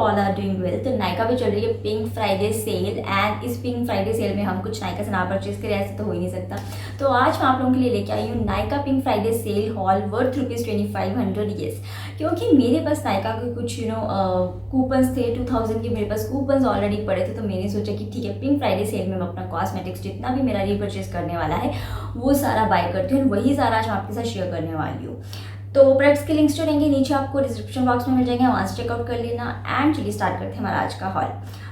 All are doing well. तो नायका पे चल रही है पिंक फ्राइडे सेल, एंड इस पिंक फ्राइडे सेल में हम कुछ नायका से ना परचेज करें ऐसे तो हो ही नहीं सकता। तो आज मैं आप लोगों के लिए लेके आई हूँ Nykaa pink Friday sale hall worth ₹2500। Yes, क्योंकि मेरे पास नायका के कुछ कूपन्स थे 2000 के, मेरे पास कूपन्स ऑलरेडी पड़े थे। तो मैंने सोचा कि ठीक है, पिंक फ्राइडे सेल में मैं अपना कॉस्मेटिक्स जितना भी मेरा रीपरचेज करने वाला है वो सारा बाय करती हूँ, वही सारा आज मैं आपके साथ शेयर करने वाली हूँ। तो प्रोडक्ट्स के लिंक्स जो रहेंगे नीचे आपको डिस्क्रिप्शन बॉक्स में मिल जाएंगे, वहाँ से चेकआउट कर लेना। एंड चलिए स्टार्ट करते हैं हमारा आज का हॉल।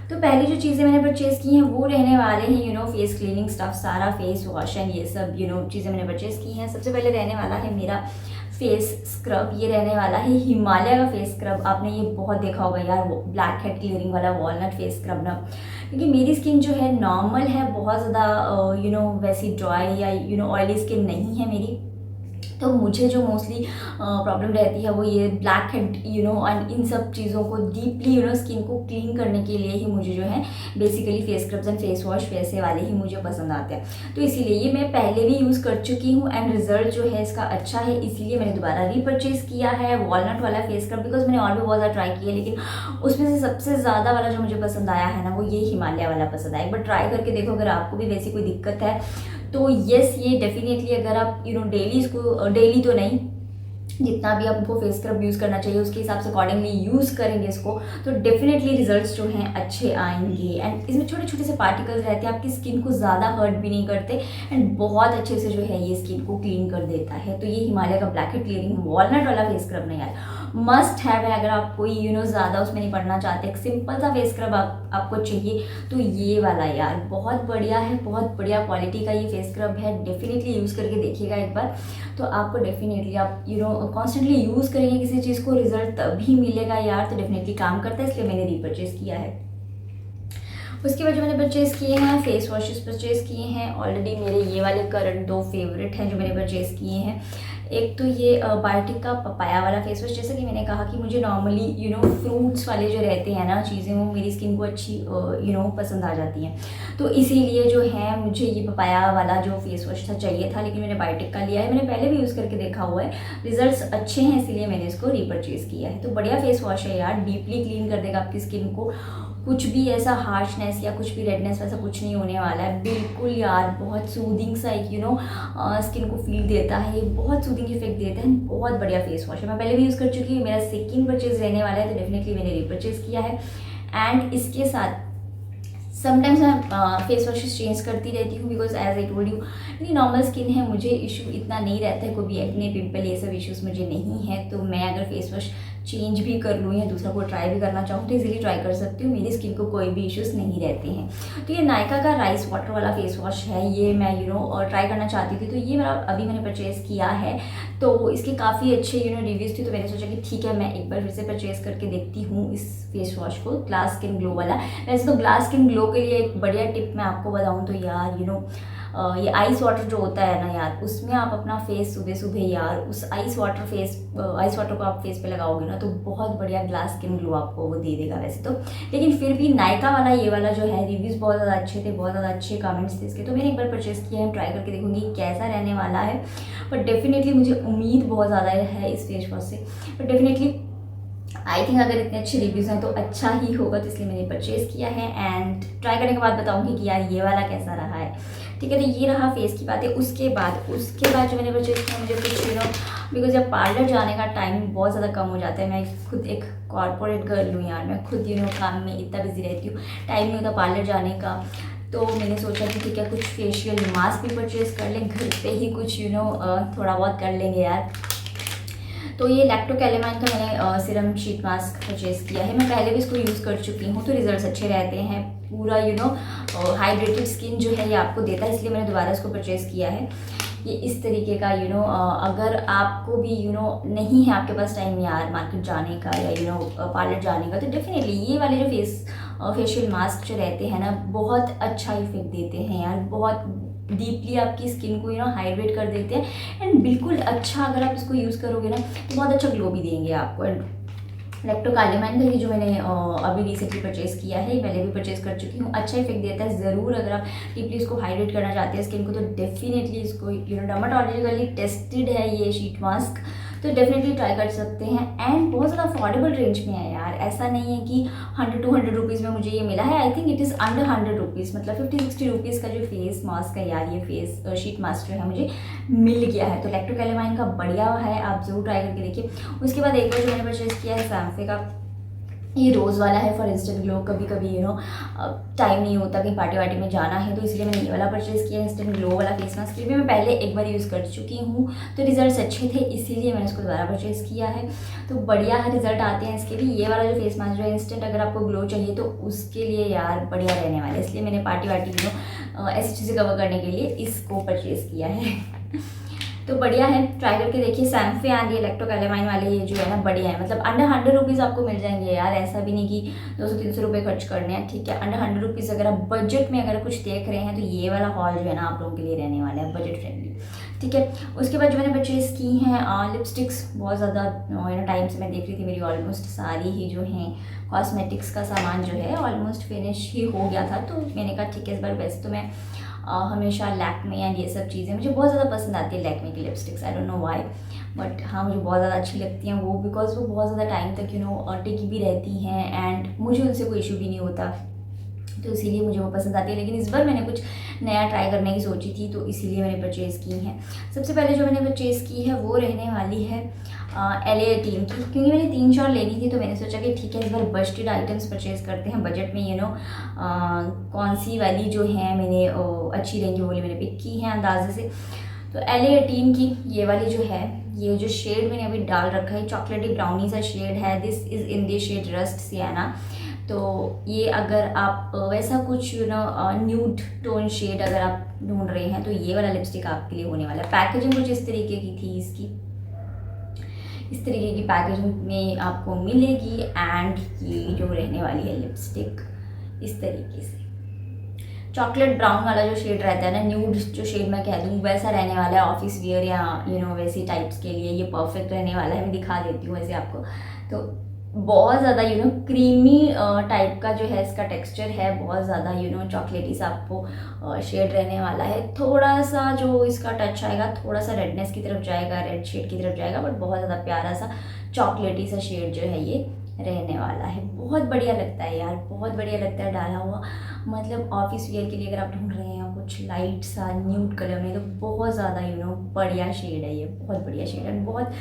तो पहली जो चीज़ें मैंने परचेज़ की हैं वो रहने वाले हैं फेस क्लीनिंग स्टफ, सारा फेस वॉश एंड ये सब चीज़ें मैंने परचेज़ की हैं। सबसे पहले रहने वाला है मेरा फेस स्क्रब, ये रहने वाला है हिमालय का फेस स्क्रब। आपने ये बहुत देखा होगा यार, वो ब्लैक हेड क्लियरिंग वाला वॉलनट फेस स्क्रब ना, क्योंकि मेरी स्किन जो है नॉर्मल है, बहुत ज़्यादा वैसी ड्राई या ऑयली स्किन नहीं है मेरी। तो मुझे जो मोस्टली प्रॉब्लम रहती है वो ये ब्लैक हेड एंड इन सब चीज़ों को डीपली स्किन को क्लीन करने के लिए ही मुझे जो है basically face scrubs and face wash वैसे वाले ही मुझे पसंद आते हैं। तो इसीलिए ये मैं पहले भी यूज़ कर चुकी हूँ एंड रिजल्ट जो है इसका अच्छा है, इसीलिए मैंने दोबारा रीपरचेज़ किया है वॉलनट वाला फेस स्क्रब। बिकॉज मैंने और भी बहुत ज़्यादा ट्राई किया, लेकिन उसमें से सबसे ज़्यादा वाला जो मुझे पसंद आया है ना वो ये हिमालय वाला पसंद आया। एक बार ट्राई करके देखो, अगर आपको भी वैसी कोई दिक्कत है तो येस, ये डेफिनेटली अगर आप डेली इसको, डेली तो नहीं, जितना भी आपको फेस स्क्रब यूज़ करना चाहिए उसके हिसाब से अकॉर्डिंगली यूज़ करेंगे इसको, तो डेफिनेटली रिजल्ट्स जो हैं अच्छे आएंगे। एंड इसमें छोटे छोटे से पार्टिकल्स रहते हैं, आपकी स्किन को ज़्यादा हर्ट भी नहीं करते एंड बहुत अच्छे से जो है ये स्किन को क्लीन कर देता है। तो ये हिमालय का ब्लैक हेड क्लियरिंग वॉलनट वाला फेस स्क्रब नहीं यार, मस्ट हैव है। अगर आप कोई ज़्यादा उसमें नहीं पड़ना चाहते, एक सिंपल सा फेस स्क्रब आपको चाहिए तो ये वाला यार बहुत बढ़िया है, बहुत बढ़िया क्वालिटी का ये फेस स्क्रब है। डेफिनेटली यूज़ करके देखिएगा एक बार, तो आपको डेफिनेटली आप कॉन्स्टेंटली यूज़ करेंगे किसी चीज़ को, रिजल्ट तभी मिलेगा यार। तो डेफिनेटली काम करता है, इसलिए मैंने रीपरचेज़ किया है। उसके बाद जो मैंने परचेज़ किए हैं फेस वॉशेस परचेज़ किए हैं ऑलरेडी। मेरे ये वाले करंट 2 फेवरेट हैं जो मैंने परचेज़ किए हैं। एक तो ये बायोटिक का पपाया वाला फेस वॉश, जैसा कि मैंने कहा कि मुझे नॉर्मली फ्रूट्स वाले जो रहते हैं ना चीज़ें, वो मेरी स्किन को अच्छी पसंद आ जाती हैं। तो इसीलिए जो है मुझे ये पपाया वाला जो फेस वॉश था चाहिए था, लेकिन मैंने बायोटिक का लिया है। मैंने पहले भी यूज़ करके देखा हुआ है, रिजल्ट्स अच्छे हैं, इसीलिए मैंने इसको रीपरचेज़ किया है। तो बढ़िया फेस वॉश है यार, डीपली क्लीन कर देगा आपकी स्किन को, कुछ भी ऐसा हार्शनेस या कुछ भी रेडनेस वैसा कुछ नहीं होने वाला है बिल्कुल यार। बहुत सूदिंग सा एक स्किन को फील देता है, ये बहुत सूदिंग इफेक्ट देता है, बहुत बढ़िया फेस वॉश है। मैं पहले भी यूज़ कर चुकी हूँ, मेरा सेकंड परचेज रहने वाला है, तो डेफिनेटली मैंने रीपरचेज किया है। एंड इसके साथ समटाइम्स मैं फेस वॉशेस चेंज करती रहती हूँ, because as I told you मेरी नॉर्मल स्किन है, मुझे इशू इतना नहीं रहता है, कोई भी एक्ने पिंपल ये सब इश्यूज मुझे नहीं है। तो मैं अगर फेस वॉश चेंज भी कर लूँ या दूसरा को ट्राई भी करना चाहूँ तो इजीली ट्राई कर सकती हूँ, मेरी स्किन को कोई भी इश्यूज नहीं रहते हैं। तो ये नायका का राइस वाटर वाला फेस वॉश है, ये मैं ट्राई करना चाहती थी, तो ये मेरा अभी मैंने परचेज़ किया है। तो इसके काफ़ी अच्छे रिव्यूज़ थे, तो मैंने सोचा कि ठीक है मैं एक बार फिर से परचेज़ करके देखती हूँ इस फेस वॉश को, ग्लास स्किन ग्लो वाला। वैसे तो ग्लास स्किन ग्लो के लिए एक बढ़िया टिप मैं आपको बताऊँ तो यार ये आइस वाटर जो होता है ना यार, उसमें आप अपना फेस सुबह सुबह यार उस आइस वाटर को आप फेस पे लगाओगे ना तो बहुत बढ़िया ग्लास स्किन ग्लो आपको वो दे देगा वैसे तो। लेकिन फिर भी नायका वाला ये वाला जो है, रिव्यूज़ बहुत ज़्यादा अच्छे थे, बहुत ज़्यादा अच्छे कमेंट्स थे इसके, तो मैंने एक बार परचेज़ किया है, ट्राई करके देखूँगी कैसा रहने वाला है। बट डेफिनेटली मुझे उम्मीद बहुत ज़्यादा है इस फेस वॉश से, बट डेफिनेटली आई थिंक अगर इतने अच्छे रिव्यूज़ हैं तो अच्छा ही होगा, तो इसलिए मैंने परचेज़ किया है। एंड ट्राई करने के बाद बताऊँगी कि यार ये वाला कैसा रहा है। ठीक है, तो ये रहा फेस की बात है। उसके बाद जो मैंने परचेज़ किया, मुझे कुछ बिकॉज जब पार्लर जाने का टाइम बहुत ज़्यादा कम हो जाता है, मैं खुद एक कॉर्पोरेट गर्ल हूँ यार, मैं खुद काम में इतना बिजी रहती हूँ, टाइम नहीं होता पार्लर जाने का। तो मैंने सोचा कि ठीक है कुछ फेशियल मास्क भी परचेज़ कर लें, घर पे ही कुछ थोड़ा बहुत कर लेंगे यार। तो ये लैक्टोकैलेमाइन का मैंने सीरम शीट मास्क परचेज़ किया है, मैं पहले भी इसको यूज़ कर चुकी हूँ, तो रिजल्ट्स अच्छे रहते हैं, पूरा हाइड्रेटेड स्किन जो है ये आपको देता है, इसलिए मैंने दोबारा इसको परचेज़ किया है। ये इस तरीके का अगर आपको भी नहीं है आपके पास टाइम यार मार्केट जाने का या पार्लर जाने का, तो डेफिनेटली ये वाले जो फेशियल मास्क जो रहते हैं ना बहुत अच्छा इफेक्ट देते हैं यार, बहुत डीपली आपकी स्किन को हाइड्रेट कर देते हैं एंड बिल्कुल अच्छा, अगर आप इसको यूज़ करोगे ना तो बहुत अच्छा ग्लो भी देंगे आपको। एंड लैक्टोकैलेमाइन का ये जो मैंने अभी रिसेंटली परचेज़ किया है, पहले भी परचेज़ कर चुकी हूँ, अच्छा इफेक्ट देता है। ज़रूर अगर आप डीपली इसको हाइड्रेट करना चाहते हैं स्किन को तो डेफिनेटली इसको डर्माटोलॉजिकली टेस्टेड है ये शीट मास्क, तो तो डेफिनेटली ट्राई कर सकते हैं। एंड बहुत ज़्यादा अफोर्डेबल रेंज में है यार, ऐसा नहीं है कि 100-200 रुपीज़ में मुझे ये मिला है। I think it is under 100 rupees, मतलब 50-60 रुपीज़ का जो फेस मास्क है यार, ये फेस शीट मास्क जो है मुझे मिल गया है। तो लैक्टोकैलेमाइन का बढ़िया है, आप ज़रूर ट्राई करके देखिए। उसके बाद एक बार जो मैंने परचेज़ किया है सैम्फे का, ये रोज़ वाला है फॉर इंस्टेंट ग्लो। कभी कभी टाइम नहीं होता कहीं पार्टी वार्टी में जाना है, तो इसलिए मैंने ये वाला परचेज़ किया, इंस्टेंट ग्लो वाला फेस मास्क। भी मैं पहले एक बार यूज़ कर चुकी हूँ, तो रिजल्ट्स अच्छे थे, इसीलिए मैंने इसको दोबारा परचेज़ किया है। तो बढ़िया रिजल्ट आते हैं इसके भी। ये वाला जो फेस मास्क जो है इंस्टेंट, अगर आपको ग्लो चाहिए तो उसके लिए यार बढ़िया रहने वाला है, इसलिए मैंने पार्टी वार्टी ऐसी चीज़ें कवर करने के लिए इसको परचेज़ किया है। तो बढ़िया है, ट्राई करके देखिए। सैम्फे एंड ये लैक्टोकैलेमाइन वाले ये जो है ना बढ़िया है, मतलब अंडर 100 रुपीज़ आपको मिल जाएंगे यार। ऐसा भी नहीं कि 200-300 रुपये खर्च करने हैं, ठीक है। अंडर 100 रुपीज़ अगर आप बजट में अगर कुछ देख रहे हैं तो ये वाला हॉल जो है ना आप लोगों के लिए रहने वाला है, बजट फ्रेंडली, ठीक है। उसके बाद जो मैंने परचेज़ की हैं लिपस्टिक्स, बहुत ज़्यादा टाइम से मैं देख रही थी, मेरी ऑलमोस्ट सारी ही जो हैं कॉस्मेटिक्स का सामान जो है ऑलमोस्ट फिनिश ही हो गया था। तो मैंने कहा ठीक है, इस बार वैसे तो मैं हमेशा लैक्मे एंड ये सब चीज़ें मुझे बहुत ज़्यादा पसंद आती है, लैक्मे की lipsticks, I don't know why, but हाँ मुझे बहुत ज़्यादा अच्छी लगती हैं वो, बिकॉज वो बहुत ज़्यादा टाइम तक टिकी भी रहती हैं एंड मुझे उनसे कोई इशू भी नहीं होता, तो इसीलिए मुझे वो पसंद आती है। लेकिन इस बार मैंने कुछ नया ट्राई करने की सोची थी, तो इसीलिए मैंने परचेज़ की हैं। सबसे पहले जो मैंने परचेज़ की है वो रहने वाली है LA18 की, क्योंकि मैंने 3-4 लेनी थी, तो मैंने सोचा कि ठीक है इस बार बजटेड आइटम्स परचेज़ करते हैं बजट में, कौन सी वाली जो है मैंने अच्छी रहेंगी वो वाली मैंने पिक की है अंदाजे से। तो LA18 की ये वाली जो है, ये जो शेड मैंने अभी डाल रखा है चॉकलेटी ब्राउनी सा शेड है, this is in the shade rust sienna. तो ये अगर आप वैसा कुछ न्यूड टोन शेड अगर आप ढूंढ रहे हैं तो ये वाला लिपस्टिक आपके लिए होने वाला है। पैकेजिंग कुछ इस तरीके की थी इसकी, इस तरीके की पैकेजिंग में आपको मिलेगी। एंड ये जो रहने वाली है लिपस्टिक इस तरीके से चॉकलेट ब्राउन वाला जो शेड रहता है ना, न्यूड जो शेड मैं कह दूँ, वैसा रहने वाला है ऑफिस वियर या वैसी टाइप्स के लिए ये परफेक्ट रहने वाला है। मैं दिखा देती हूँ वैसे आपको। तो बहुत ज़्यादा क्रीमी टाइप का जो है इसका टेक्सचर है, बहुत ज़्यादा चॉकलेटी सा आपको शेड रहने वाला है। थोड़ा सा जो इसका टच आएगा थोड़ा सा रेडनेस की तरफ जाएगा, रेड शेड की तरफ जाएगा, बट बहुत ज़्यादा प्यारा सा चॉकलेटी सा शेड जो है ये रहने वाला है। बहुत बढ़िया लगता है यार, बहुत बढ़िया लगता है डाला हुआ, मतलब ऑफिस वियर के लिए अगर आप ढूंढ रहे हैं कुछ लाइट सा न्यूड कलर में, तो बहुत ज़्यादा बढ़िया शेड है ये, बहुत बढ़िया शेड है, बहुत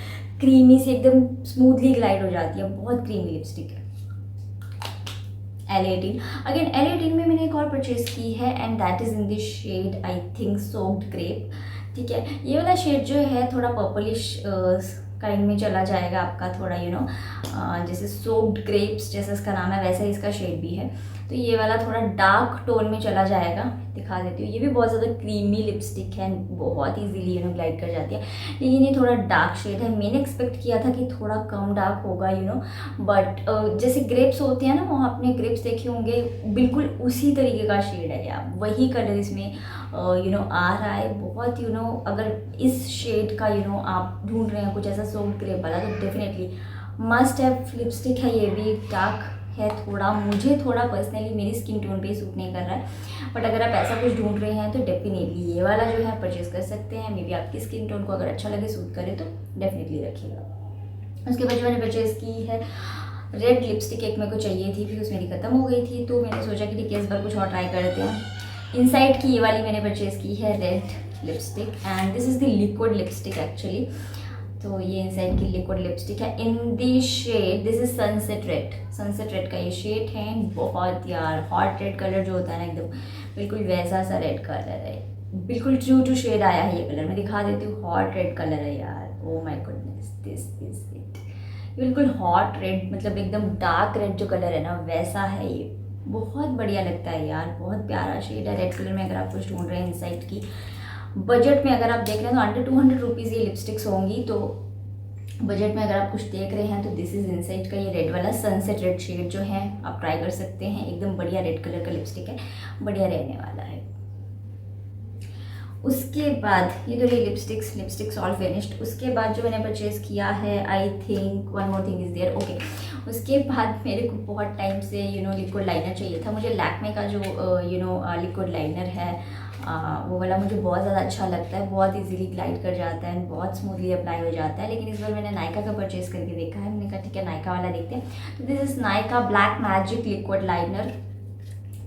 क्रीमी से एकदम स्मूथली ग्लाइड हो जाती है, बहुत क्रीमी लिपस्टिक है। LA18 अगेन, LA18 में मैंने एक और परचेज की है and that is in this shade I think soaked grape, ठीक है। ये वाला शेड जो है थोड़ा पर्पलिश काइंड में चला जाएगा आपका, थोड़ा जैसे सोक्ड ग्रेप्स जैसे इसका नाम है वैसे ही इसका शेड भी है। तो ये वाला थोड़ा डार्क टोन में चला जाएगा, दिखा देती हूँ। ये भी बहुत ज़्यादा क्रीमी लिपस्टिक है, बहुत ईजीली ग्लाइड कर जाती है, लेकिन ये थोड़ा डार्क शेड है। मैंने एक्सपेक्ट किया था कि थोड़ा कम डार्क होगा बट जैसे ग्रेप्स होते हैं ना, वहाँ आपने ग्रेप्स देखे होंगे, बिल्कुल उसी तरीके का शेड है यार, वही कलर इसमें आ रहा है। बहुत अगर इस शेड का आप ढूंढ रहे हैं कुछ ऐसा सोफ्ट ग्रेप वाला, तो डेफिनेटली मस्ट हैव लिपस्टिक है। ये भी डार्क है थोड़ा, मुझे थोड़ा पर्सनली मेरी स्किन टोन पे सूट नहीं कर रहा है, बट अगर आप ऐसा कुछ ढूंढ रहे हैं तो डेफिनेटली ये वाला जो है परचेज़ कर सकते हैं। मे बी आपकी स्किन टोन को अगर अच्छा लगे, सूट करे, तो डेफिनेटली रखिएगा। उसके बाद जो मैंने परचेज़ की है रेड लिपस्टिक, एक मेरे को चाहिए थी, फिर उसमें खत्म हो गई थी, तो मैंने सोचा कि ठीक है इस बार कुछ और ट्राई करते हैं। इनसाइड की ये वाली मैंने परचेज़ की है red lipstick and this is the liquid lipstick actually. तो ये इनसाइड की लिक्विड लिपस्टिक है in the shade, this is sunset red, sunset red का ये शेड है। बहुत यार हॉट रेड कलर जो होता है ना, एकदम बिल्कुल वैसा सा रेड कलर है, बिल्कुल ट्रू टू शेड आया है ये कलर। मैं दिखा देती हूँ, हॉट रेड कलर है यार, oh my goodness, this is it. बिल्कुल हॉट रेड, मतलब एकदम डार्क रेड जो कलर है ना वैसा है ये, बहुत बढ़िया लगता है यार, बहुत प्यारा शेड है रेड कलर में। अगर आप कुछ ढूंढ रहे हैं इनसाइड की बजट में, अगर आप देख रहे हैं तो अंडर 200 रुपीज़ ये लिपस्टिक्स होंगी, तो बजट में अगर आप कुछ देख रहे हैं तो दिस इज़ इनसाइड का ये रेड वाला सनसेट रेड शेड जो है आप ट्राई कर सकते हैं। एकदम बढ़िया रेड कलर का लिपस्टिक है, बढ़िया रहने वाला है। उसके बाद ये तो रही लिपस्टिक्स ऑल फिनिश्ड। उसके बाद जो मैंने परचेज़ किया है, I think one more thing is there, okay. उसके बाद मेरे को बहुत टाइम से लिक्विड लाइनर चाहिए था। मुझे लैक्मे का जो लिक्विड लाइनर है वो वाला मुझे बहुत ज़्यादा अच्छा लगता है, बहुत इजीली ग्लाइड कर जाता है, बहुत स्मूथली अप्लाई हो जाता है। लेकिन इस बार मैंने नायका का परचेज़ करके देखा है, मैंने कहा ठीक है नायका वाला देखते हैं। तो this is Nykaa black magic liquid liner.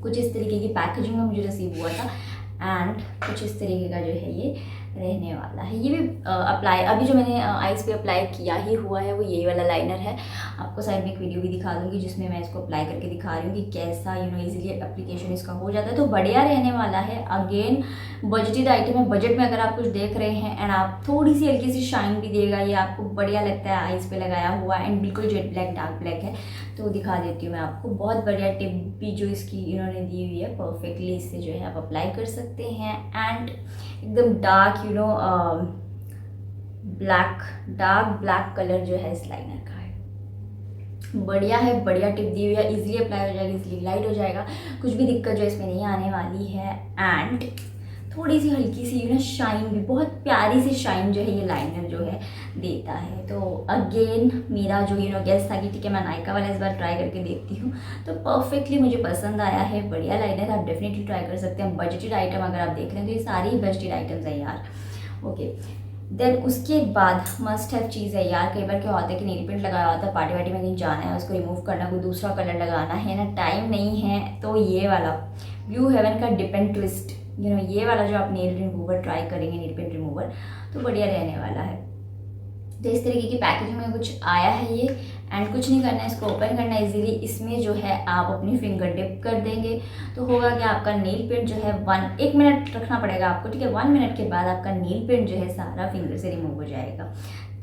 कुछ इस तरीके की पैकेजिंग में मुझे रिसीव हुआ था एंड कुछ इस तरीके का जो है ये रहने वाला है। ये भी अप्लाई अभी जो मैंने आईज पे अप्लाई किया ही हुआ है वो यही वाला लाइनर है। आपको साइड में एक वीडियो भी दिखा दूंगी जिसमें मैं इसको अप्लाई करके दिखा रही हूँ कि कैसा इजीली एप्लीकेशन इसका हो जाता है। तो बढ़िया रहने वाला है। अगेन बजटेड आइटम है। बजट में अगर आप कुछ देख रहे हैं एंड आप थोड़ी सी हल्की सी शाइन भी देगा, ये आपको बढ़िया लगता है आईज पे लगाया हुआ एंड बिल्कुल जेट ब्लैक डार्क ब्लैक है। तो दिखा देती हूँ मैं आपको। बहुत बढ़िया टिप भी जो इसकी इन्होंने दी हुई है, परफेक्टली इससे जो है आप अप्लाई कर सकते हैं। एंड एकदम डार्क ब्लैक कलर जो है इस लाइनर का है। बढ़िया है, बढ़िया टिप दी हुई है। इजीली अप्लाई हो जाएगा, इजीली लाइट हो जाएगा, कुछ भी दिक्कत जो इसमें नहीं आने वाली है। एंड थोड़ी सी हल्की सी शाइन भी, बहुत प्यारी सी शाइन जो है ये लाइनर जो है देता है। तो अगेन मेरा जो गेस था कि ठीक है मैं नायका वाला इस बार ट्राई करके देखती हूँ, तो परफेक्टली मुझे पसंद आया है। बढ़िया लाइनर, आप डेफिनेटली ट्राई कर सकते हैं। बजटेड आइटम अगर आप देख रहे हैं तो ये सारी ही बजटेड आइटम्स हैं यार, ओके। देन उसके बाद मस्ट हैव चीज़ है यार, कई बार क्या होता है कि नेल पेंट लगाया होता है, पार्टी वार्टी में कहीं जाना है, उसको रिमूव करना, कोई दूसरा कलर लगाना है ना, टाइम नहीं है, तो ये वाला ब्लू हेवन का डिप एंड ट्विस्ट ये वाला जो आप नेल रिमूवर ट्राई करेंगे, नेल पेंट रिमूवर, तो बढ़िया रहने वाला है। तो इस तरीके की पैकेजिंग में कुछ आया है ये। एंड कुछ नहीं करना है, इसको ओपन करना है इजीली। इसमें जो है आप अपनी फिंगर डिप कर देंगे तो होगा कि आपका नेल पेंट जो है 1 मिनट रखना पड़ेगा आपको, ठीक है। 1 मिनट के बाद आपका नेल पेंट जो है सारा फिंगर से रिमूव हो जाएगा,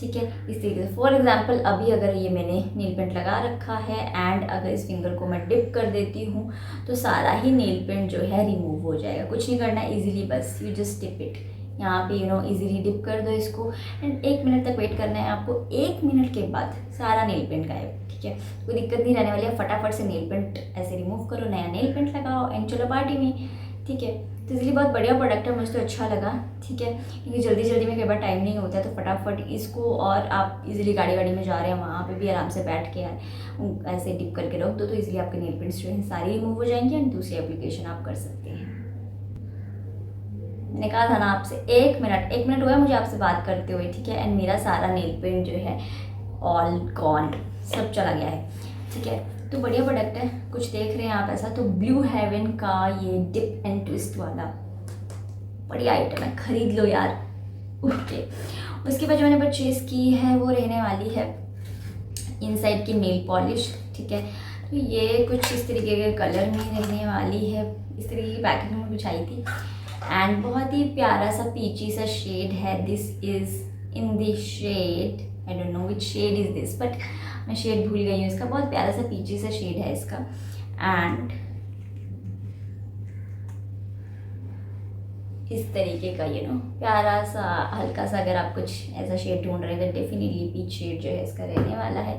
ठीक है। इस तरीके से फॉर एग्जाम्पल अभी अगर ये मैंने नेल पेंट लगा रखा है एंड अगर इस फिंगर को मैं डिप कर देती हूँ तो सारा ही नेल पेंट जो है रिमूव हो जाएगा। कुछ नहीं करना है, इजीली बस यू जस्ट डिप इट, यहाँ पे इजीली डिप कर दो इसको एंड 1 मिनट तक वेट करना है आपको। 1 मिनट के बाद सारा नेल पेंट गायब, ठीक है। कोई दिक्कत नहीं रहने वाली है। फटाफट से नेल पेंट ऐसे रिमूव करो, नया नेल पेंट लगाओ एंड चलो पार्टी में, ठीक है। तो इसलिए बहुत बढ़िया प्रोडक्ट है, मुझे तो अच्छा लगा, ठीक है। क्योंकि जल्दी में कई बार टाइम नहीं होता है, तो फटाफट इसको, और आप इजीली गाड़ी में जा रहे हैं वहाँ पे भी आराम से बैठ के ऐसे डिप करके रख दो तो इजीली आपके नेल पेंट्स जो है सारे रिमूव हो जाएंगे एंड दूसरी एप्लीकेशन आप कर सकते हैं। मैंने कहा था ना आपसे 1 मिनट हुआ मुझे आपसे बात करते हुए, ठीक है। एंड मेरा सारा नेल पेंट जो है ऑल गॉन, सब चला गया है, ठीक है। तो बढ़िया प्रोडक्ट है। कुछ देख रहे हैं आप ऐसा, तो ब्लू हेवन का ये डिप एंड ट्विस्ट वाला बढ़िया आइटम है, खरीद लो यार, ओके। उसके बाद जो मैंने परचेज़ की है वो रहने वाली है इनसाइड की नेल पॉलिश, ठीक है। तो ये कुछ इस तरीके के कलर में रहने वाली है, इस तरीके की पैकेजिंग में कुछ आई थी एंड बहुत ही प्यारा सा पीची सा शेड है। This is in the shade, I don't know which shade is this, but मैं शेड भूल गई हूँ इसका। बहुत प्यारा सा पीची सा शेड है इसका एंड इस तरीके का प्यारा सा हल्का सा, अगर आप कुछ ऐसा शेड ढूंढ रहे हैं तो डेफिनेटली पीच शेड जो है इसका रहने वाला है।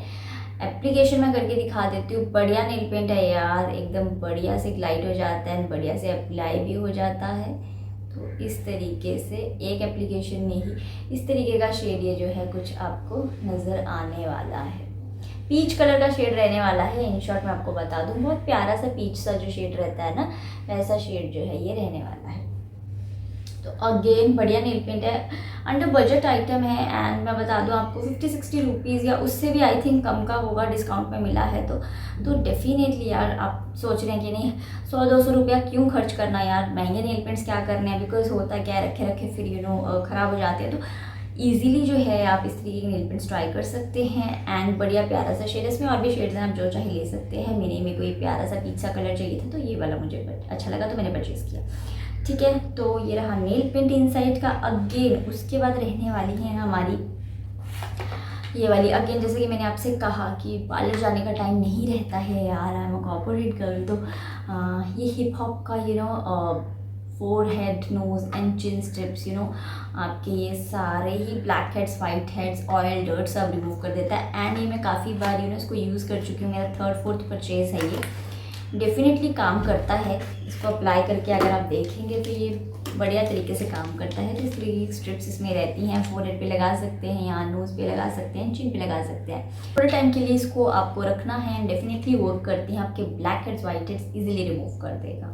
एप्लीकेशन में करके दिखा देती हूँ। बढ़िया नेल पेंट है यार, एकदम बढ़िया से ग्लाइड हो जाता है, बढ़िया से अप्लाई भी हो जाता है। तो इस तरीके से एक एप्लीकेशन में ही इस तरीके का शेड ये जो है कुछ आपको नज़र आने वाला है। पीच कलर का शेड रहने वाला है। इन शॉर्ट मैं आपको बता दूँ, बहुत प्यारा सा पीच सा जो शेड रहता है ना, वैसा शेड जो है ये रहने वाला है। तो अगेन बढ़िया नेल पेंट है, अंडर बजट आइटम है एंड मैं बता दूं आपको 50-60 रुपीज़ या उससे भी आई थिंक कम का होगा, डिस्काउंट में मिला है। तो डेफिनेटली यार आप सोच रहे हैं कि नहीं 100-200 रुपया क्यों खर्च करना यार, महंगे नेल पेंट्स क्या करने हैं, बिकॉज होता क्या है रखे फिर ख़राब हो जाते हैं। तो ईजिली जो है आप इस तरीके के नेल पेंट्स ट्राई कर सकते हैं एंड बढ़िया प्यारा सा शेड, इसमें और भी शेड्स हैं, आप जो चाहे ले सकते हैं। मेरे कोई प्यारा सा पीच सा कलर चाहिए था तो ये वाला मुझे अच्छा लगा तो मैंने परचेज़ किया, ठीक है। तो ये रहा नेल पेंट इनसाइड का। अगेन उसके बाद रहने वाली है हमारी ये वाली। अगेन जैसे कि मैंने आपसे कहा कि पार्लर जाने का टाइम नहीं रहता है यार, I am a corporate girl, तो ये हिप हॉप का forehead, nose and chin strips आपके ये सारे ही blackheads, whiteheads, oil dirt सब रिमूव कर देता है। एंड ये मैं काफ़ी बार इसको यूज़ कर चुकी हूँ, मेरा 3rd-4th परचेज़ है ये। डेफिनेटली काम करता है। इसको अप्लाई करके अगर आप देखेंगे तो ये बढ़िया तरीके से काम करता है। तो इस तरीके की स्ट्रिप्स इसमें रहती हैं, फोरहेड पे लगा सकते हैं, यहाँ नोज़ पे लगा सकते हैं, चिन पे लगा सकते हैं। थोड़े टाइम के लिए इसको आपको रखना है एंड डेफिनेटली वर्क करती हैं। आपके black heads white heads easily remove कर देगा।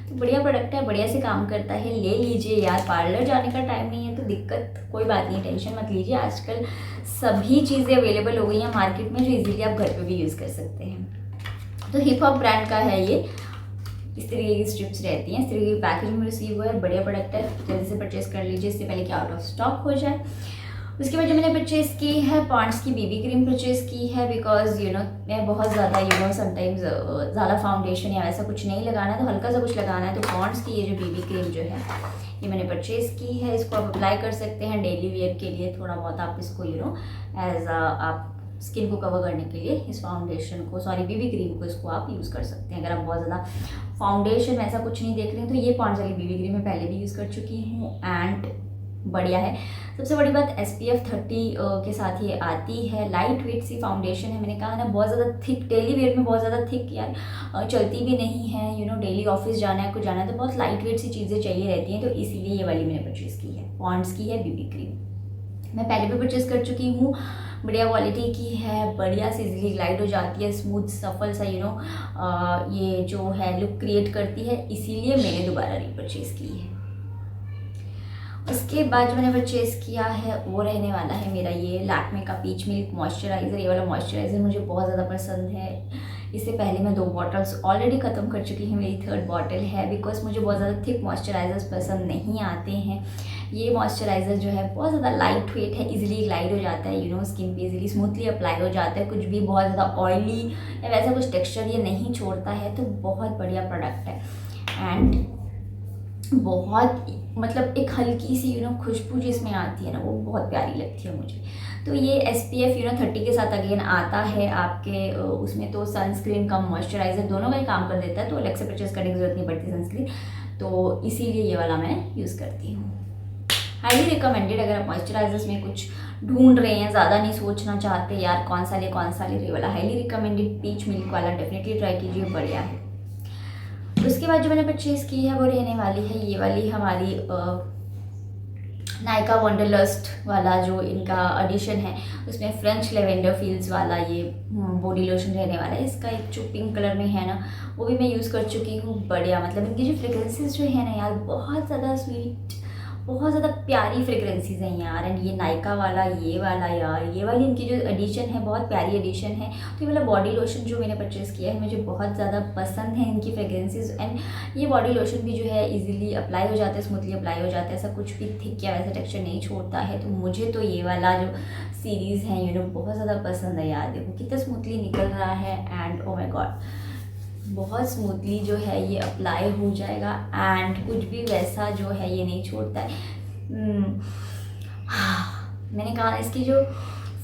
तो बढ़िया प्रोडक्ट है, बढ़िया से काम करता है, ले लीजिए यार। पार्लर जाने का टाइम नहीं है तो दिक्कत कोई बात नहीं, टेंशन मत लीजिए। आजकल सभी चीज़ें अवेलेबल हो गई हैं मार्केट में जो इजीली आप घर पे भी यूज़ कर सकते हैं। तो हिप हॉप ब्रांड का है ये। इस तरीके की स्ट्रिप्स रहती हैं, इस तरीके की पैकेज में रिसीव हुआ है। बढ़िया प्रोडक्ट है, जल्दी से परचेज कर लीजिए इससे पहले कि आउट ऑफ स्टॉक हो जाए। उसके बाद जो मैंने परचेज़ की है, पॉन्ड्स की बीबी क्रीम परचेज़ की है। बिकॉज मैं बहुत ज़्यादा समटाइम्स ज़्यादा फाउंडेशन या ऐसा कुछ नहीं लगाना है, तो हल्का सा कुछ लगाना है। तो पॉन्ड्स की ये जो बीबी क्रीम जो है ये मैंने परचेज़ की है। इसको आप अप्लाई कर सकते हैं डेली वेयर के लिए। थोड़ा बहुत आप इसको एज आप स्किन को कवर करने के लिए इस फाउंडेशन को बीबी क्रीम को इसको आप यूज़ कर सकते हैं। अगर आप बहुत ज़्यादा फाउंडेशन ऐसा कुछ नहीं देख रहे हैं तो ये पॉन्ड्स वाली बीबी क्रीम मैं पहले भी यूज़ कर चुकी हूँ एंड बढ़िया है। सबसे बड़ी बात SPF 30 के साथ ये आती है। लाइट वेट सी फाउंडेशन है। मैंने कहा ना बहुत ज़्यादा थिक, डेली वेयर में बहुत ज़्यादा थिक यार चलती भी नहीं है। डेली ऑफिस जाना है, कुछ जाना है तो बहुत लाइट वेट सी चीज़ें चाहिए रहती हैं। तो इसीलिए ये वाली मैंने परचेज़ की है। पॉन्ड्स की है बीबी क्रीम, मैं पहले भी परचेज़ कर चुकी हूँ। बढ़िया क्वालिटी की है, बढ़िया से इजीली ग्लाइड हो जाती है, स्मूथ सफल सा ये जो है लुक क्रिएट करती है। इसीलिए मैंने दोबारा रीपरचेज़ की है। उसके बाद जो मैंने परचेज़ किया है वो रहने वाला है मेरा ये लैक्मे का पीच मिल्क मॉइस्चराइज़र। ये वाला मॉइस्चराइज़र मुझे बहुत ज़्यादा पसंद है। इससे पहले मैं 2 बॉटल्स ऑलरेडी ख़त्म कर चुकी हूँ, मेरी 3rd बॉटल है। बिकॉज मुझे बहुत ज़्यादा थिक मॉइस्चराइज़र्स पसंद नहीं आते हैं। ये मॉइस्चराइज़र जो है बहुत ज़्यादा लाइट वेट है, इजीली ग्लाइड हो जाता है स्किन पे इजीली स्मूथली अप्लाई हो जाता है। कुछ भी बहुत ज़्यादा ऑयली या वैसा कुछ टेक्सचर ये नहीं छोड़ता है। तो बहुत बढ़िया प्रोडक्ट है एंड बहुत एक हल्की सी खुशबू जिसमें आती है ना वो बहुत प्यारी लगती है मुझे। तो ये SPF 30 के साथ अगेन आता है आपके उसमें। तो सनस्क्रीन का मॉइस्चराइज़र दोनों का ही काम कर देता है, तो अलग से परचेज करने की जरूरत नहीं पड़ती सनस्क्रीन। तो इसीलिए ये वाला मैं यूज़ करती हूँ। हाईली रिकमेंडेड अगर आप मॉइस्चराइजर्स में कुछ ढूंढ रहे हैं, ज़्यादा नहीं सोचना चाहते यार कौन सा ले, ये वाला हाईली रिकमेंडेड पीच मिल्क वाला डेफिनेटली ट्राई कीजिए, बढ़िया है। उसके बाद जो मैंने परचेज़ की है वो रहने वाली है ये वाली हमारी नायका वंडरलस्ट वाला जो इनका एडिशन है। उसमें फ्रेंच लेवेंडर फील्स वाला ये बॉडी लोशन रहने वाला है। इसका एक जो पिंक कलर में है ना वो भी मैं यूज़ कर चुकी हूँ। बढ़िया इनकी जो फ्रेग्रेंसेस जो है ना यार बहुत ज़्यादा स्वीट, बहुत ज़्यादा प्यारी फ्रेग्रेंसीज हैं यार। एंड ये नायका वाला ये वाली इनकी जो एडिशन है बहुत प्यारी एडिशन है। तो ये वाला बॉडी लोशन जो मैंने परचेज़ किया है मुझे बहुत ज़्यादा पसंद है इनकी फ्रेग्रेंसीज। एंड ये बॉडी लोशन भी जो है इजीली अप्लाई हो जाता है, स्मूथली अप्लाई हो जाता है, ऐसा कुछ भी थिक या वैसा टेक्सचर नहीं छोड़ता है। तो मुझे तो ये वाला जो सीरीज़ है बहुत ज़्यादा पसंद है यार। देखो कितना स्मूथली निकल रहा है एंड ओ माय गॉड बहुत स्मूथली जो है ये अप्लाई हो जाएगा एंड कुछ भी वैसा जो है ये नहीं छोड़ता है। मैंने कहा इसकी जो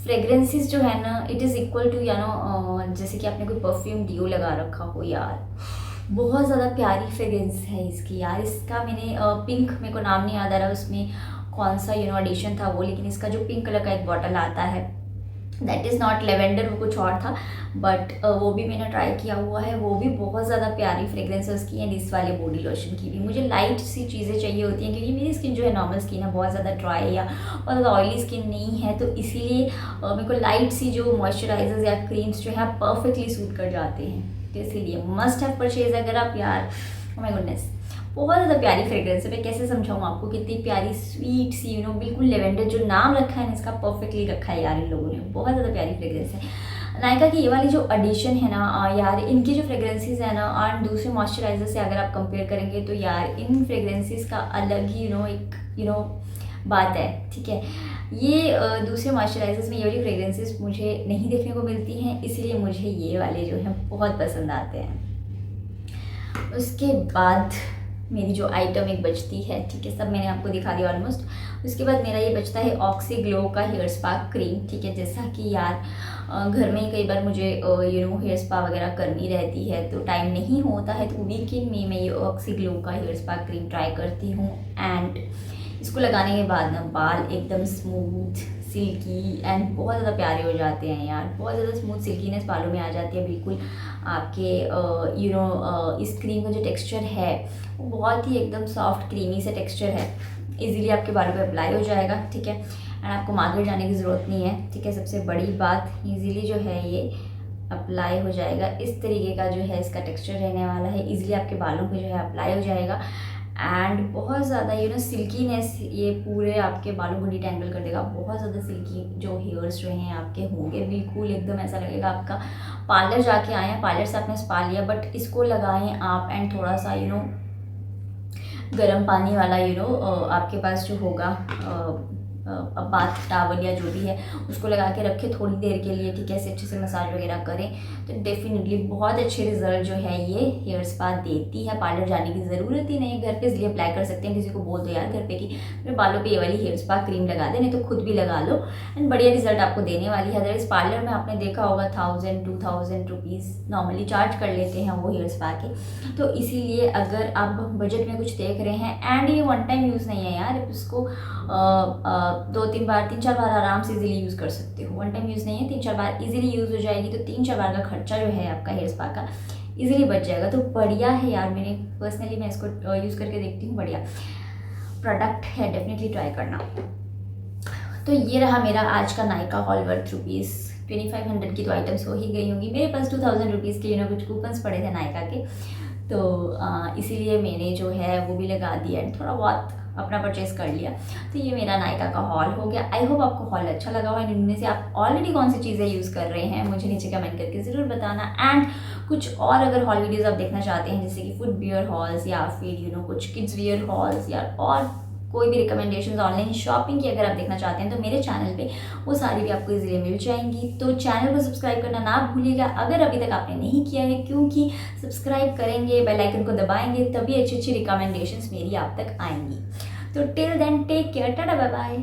फ्रेग्रेंसेस जो है ना इट इज़ इक्वल टू जैसे कि आपने कोई परफ्यूम डिओ लगा रखा हो यार, बहुत ज़्यादा प्यारी फ्रेग्रेंस है इसकी यार। इसका मैंने पिंक, मेरे को नाम नहीं याद आ रहा उसमें कौन सा एडिशन था वो, लेकिन इसका जो पिंक कलर का एक बॉटल आता है दैट इज़ नॉट लेवेंडर, वो कुछ और था, बट वो भी मैंने ट्राई किया हुआ है। वो भी बहुत ज़्यादा प्यारी फ्रेग्रेंस है उसकी एंड इस वाले बॉडी लोशन की भी। मुझे लाइट सी चीज़ें चाहिए होती हैं क्योंकि मेरी स्किन जो है नॉर्मल स्किन है, बहुत ज़्यादा ड्राई या बहुत ज़्यादा ऑयली स्किन नहीं है। तो इसीलिए मेरे को लाइट सी जो मॉइस्चराइजर्स या क्रीम्स जो है परफेक्टली सूट कर जाते हैं। तो इसीलिए मस्ट हैव परचेज अगर आप यार। ओ माय गुडनेस बहुत ज़्यादा प्यारी फ्रेग्रेंस है। मैं कैसे समझाऊँ आपको कितनी प्यारी स्वीट सी बिल्कुल लेवेंडर जो नाम रखा है ना इसका परफेक्टली रखा है यार इन लोगों ने। बहुत ज़्यादा प्यारी फ्रेग्रेंस है। नायका की ये वाली जो एडिशन है ना यार, इनकी जो फ्रेग्रेंसेस है ना और दूसरे मॉइस्चराइजर से अगर आप कंपेयर करेंगे तो यार इन फ्रेग्रेंसेस का अलग ही एक बात है, ठीक है। ये दूसरे मॉइस्चराइजर्स में ये वाली फ्रेग्रेंसेस मुझे नहीं देखने को मिलती हैं, इसीलिए मुझे ये वाले जो हैं बहुत पसंद आते हैं। उसके बाद मेरी जो आइटम एक बचती है, ठीक है, सब मैंने आपको दिखा दिया ऑलमोस्ट। उसके बाद मेरा ये बचता है ऑक्सी ग्लो का हेयर स्पा क्रीम, ठीक है। जैसा कि यार घर में ही कई बार मुझे हेयर स्पा वगैरह करनी रहती है तो टाइम नहीं होता है, तो वीकेंड में मैं ये ऑक्सी ग्लो का हेयर स्पा क्रीम ट्राई करती हूँ। एंड इसको लगाने के बाद ना बाल एकदम स्मूथ सिल्की एंड बहुत ज़्यादा प्यारे हो जाते हैं यार। बहुत ज़्यादा स्मूथ सिल्कीनेस बालों में आ जाती है बिल्कुल। आपके इस क्रीम का जो टेक्सचर है वो बहुत ही एकदम सॉफ्ट क्रीमी सा टेक्सचर है। इजीली आपके बालों पे अप्लाई हो जाएगा, ठीक है। एंड आपको मार्केट जाने की ज़रूरत नहीं है, ठीक है। सबसे बड़ी बात, इजीली जो है ये अप्लाई हो जाएगा। इस तरीके का जो है इसका टेक्सचर रहने वाला है, इजीली आपके बालों पे जो है अप्लाई हो जाएगा। एंड बहुत ज़्यादा सिल्कीनेस ये पूरे आपके बालों को डिटेंगल कर देगा। बहुत ज़्यादा सिल्की जो हेयर्स जो हैं आपके होंगे, बिल्कुल एकदम ऐसा लगेगा आपका पार्लर जाके आए हैं, पार्लर से आपने स्पा लिया, बट इसको लगाएं आप एंड थोड़ा सा गर्म पानी वाला आपके पास जो होगा बाथ टावल या जो भी है उसको लगा के रखें थोड़ी देर के लिए, ठीक है। ऐसे अच्छे से मसाज वगैरह करें तो डेफिनेटली बहुत अच्छे रिजल्ट जो है ये हेयर स्पा देती है। पार्लर जाने की ज़रूरत ही नहीं, घर पे इसलिए अप्लाई कर सकते हैं। किसी को बोल दो यार घर पे कि मेरे बालों पे ये वाली हेयर स्पा क्रीम लगा दे, नहीं तो खुद भी लगा लो एंड बढ़िया रिजल्ट आपको देने वाली है। अदरवाइज पार्लर में आपने देखा होगा 1000-2000 रुपीज़ नॉर्मली चार्ज कर लेते हैं वो हेयर स्पा के। तो इसीलिए अगर आप बजट में कुछ देख रहे हैं एंड ये वन टाइम यूज़ नहीं है यार, इसको 2-3 बार 3-4 बार आराम से इजीली यूज़ कर सकते हो। वन टाइम यूज़ नहीं है, 3-4 बार इजीली यूज़ हो जाएगी। तो 3-4 बार का खर्चा जो है आपका हेयर स्पा का इजीली बच जाएगा। तो बढ़िया है यार, मैंने पर्सनली मैं इसको यूज़ करके देखती हूँ, बढ़िया प्रोडक्ट है, डेफिनेटली ट्राई करना। तो ये रहा मेरा आज का नायका हॉल वर्थ ₹2500 की तो आइटम्स हो ही गई होंगी। मेरे पास 2000 रुपीज़ के कुछ कूपन्स पड़े थे नायका के, तो इसीलिए मैंने जो है वो भी लगा दिया एंड थोड़ा बहुत अपना परचेस कर लिया। तो ये मेरा नायका का हॉल हो गया। आई होप आपको हॉल अच्छा लगा हो। इनमें से आप ऑलरेडी कौन सी चीज़ें यूज़ कर रहे हैं मुझे नीचे कमेंट करके ज़रूर बताना। एंड कुछ और अगर हॉल वीडियोज़ आप देखना चाहते हैं जैसे कि फुट वियर हॉल्स या फिर कुछ किड्स वियर हॉल्स या और कोई भी रिकमेंडेशंस ऑनलाइन शॉपिंग की अगर आप देखना चाहते हैं तो मेरे चैनल पे वो सारी भी आपको इजीली मिल जाएंगी। तो चैनल को सब्सक्राइब करना ना भूलिएगा अगर अभी तक आपने नहीं किया है, क्योंकि सब्सक्राइब करेंगे, बेल आइकन को दबाएंगे, तभी अच्छी अच्छी रिकमेंडेशंस मेरी आप तक आएंगी। तो till then take care, tata bye bye.